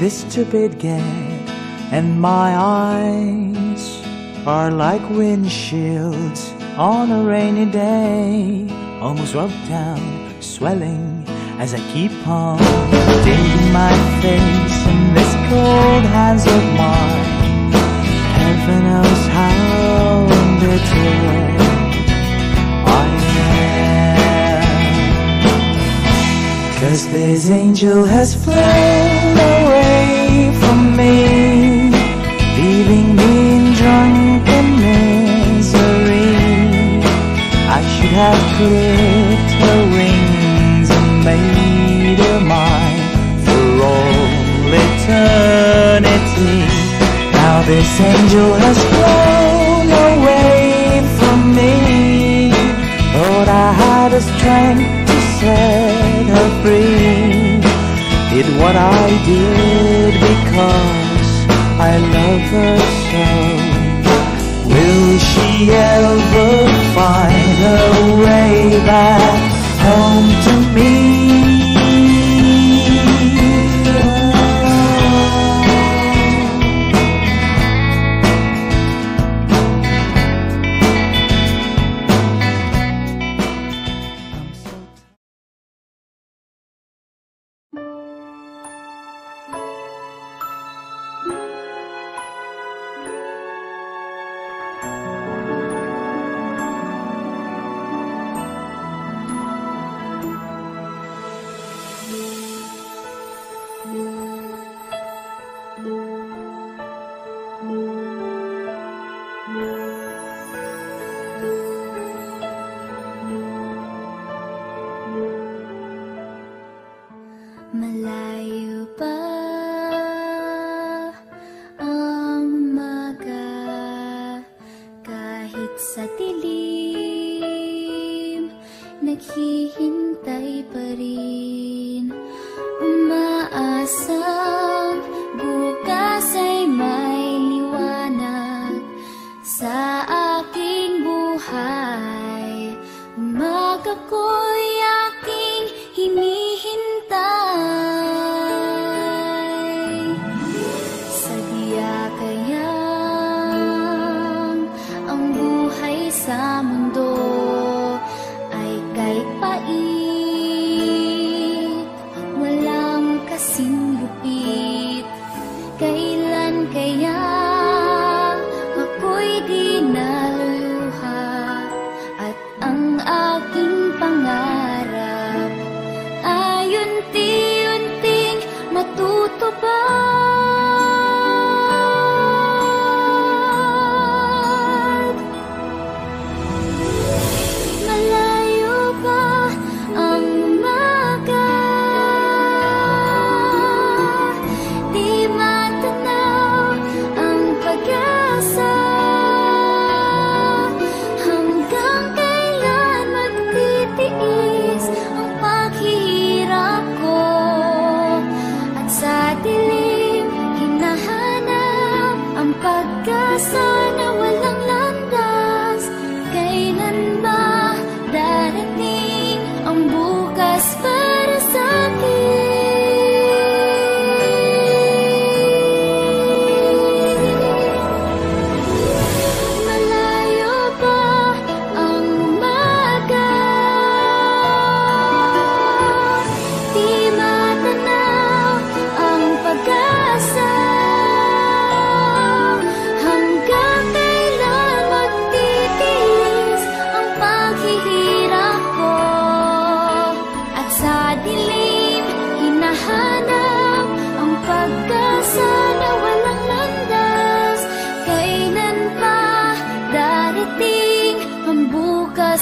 This stupid gag, and my eyes are like windshields on a rainy day, almost rubbed down, swelling as I keep on digging my face in this cold hands of mine. Heaven knows how bitter I am, 'cause this angel has flown away from me, leaving me in drunken misery. I should have clipped her wings and made her mine for all eternity. Now this angel has flown away from me, thought I had the strength to set her free. Did what I did because I love her so. Will she ever find her way back home to me? Malayo pa ang umaga, kahit sa dilim naghihintay pa rin. Umaasang bukas ay may liwanag sa aking buhay. Umaga ko'y aking hinihintay. Sadya kayang ang buhay sa mundo ay kahit pait, walang kasing lupit. Kailan kaya ako'y di naluluha at ang aking pangarap ay unti-unting matutupad.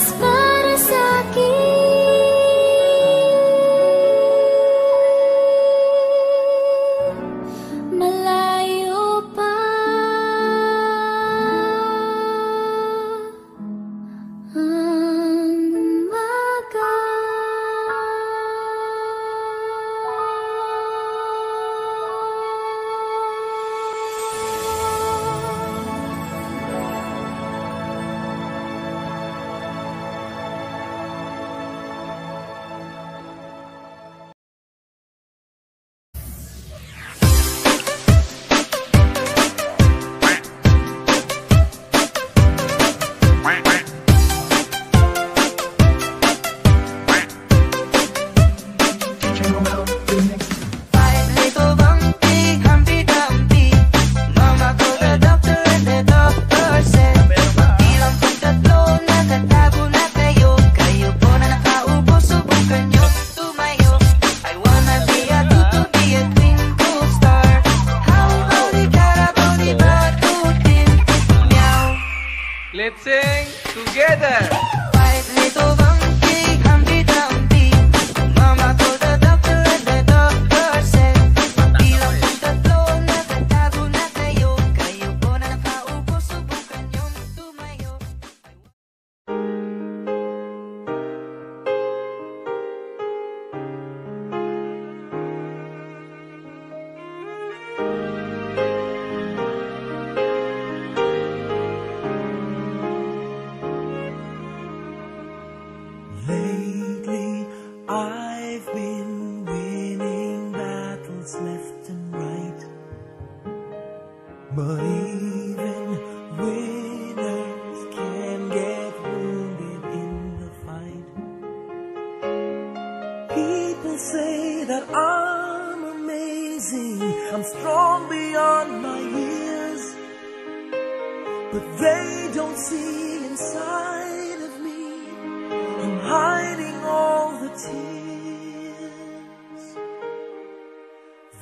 oras para sa'kin. Malayo pa ang umaga. Let's sing together. Five little monkey, Humpty Dumpty. Mama told the doctor and the doctor said, bilang kung tatlo, nakatago na kayo. Kayo po na nakaupo, subukan yung tumayo. Lately, I've been winning battles left and right. But even winners can get wounded in the fight. People say that I'm amazing, I'm strong beyond my years. But they don't see inside of me, I'm hiding all the tears.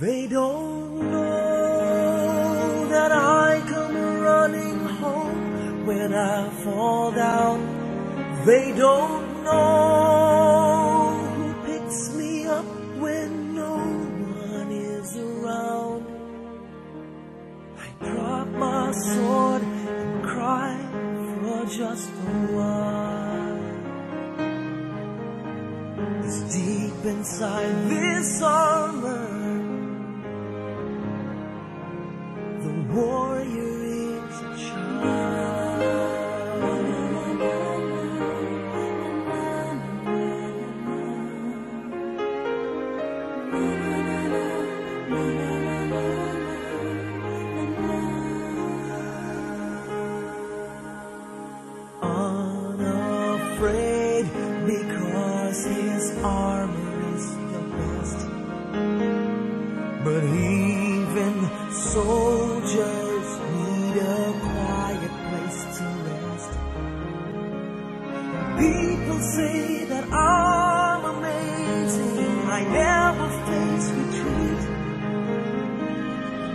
They don't know that I come running home when I fall down. They don't know who picks me up when no one is around. I drop my sword and cry for just a while. Deep inside this armor, the warrior is a unafraid because his armor is the best. But even soldiers need a quiet place to rest. People say that I'm amazing, I never face retreat.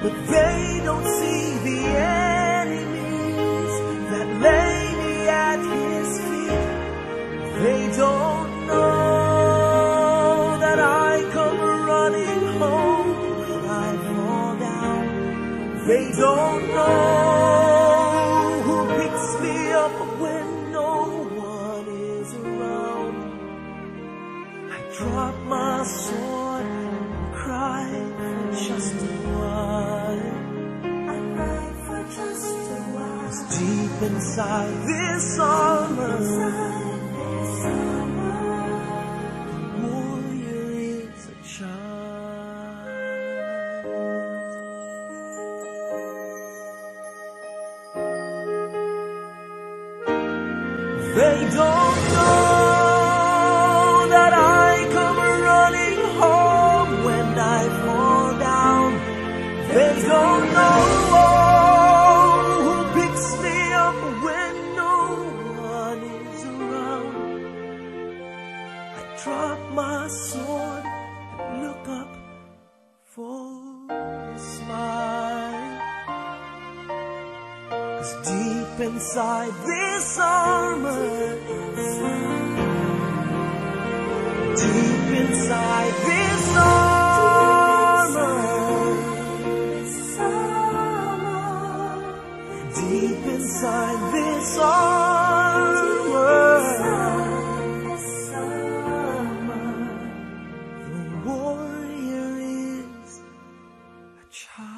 But they don't see the enemies that lay me at his feet. They don't know that I come running home when I fall down. They don't know who picks me up when no one is around. I drop my sword and cry for just a while. I cry for just a while. 'Cause deep inside this armor, they don't know that I come running home when I fall down. They don't know who picks me up when no one is around. I drop my sword and look up for a smile. 'Cause deep inside this armor child.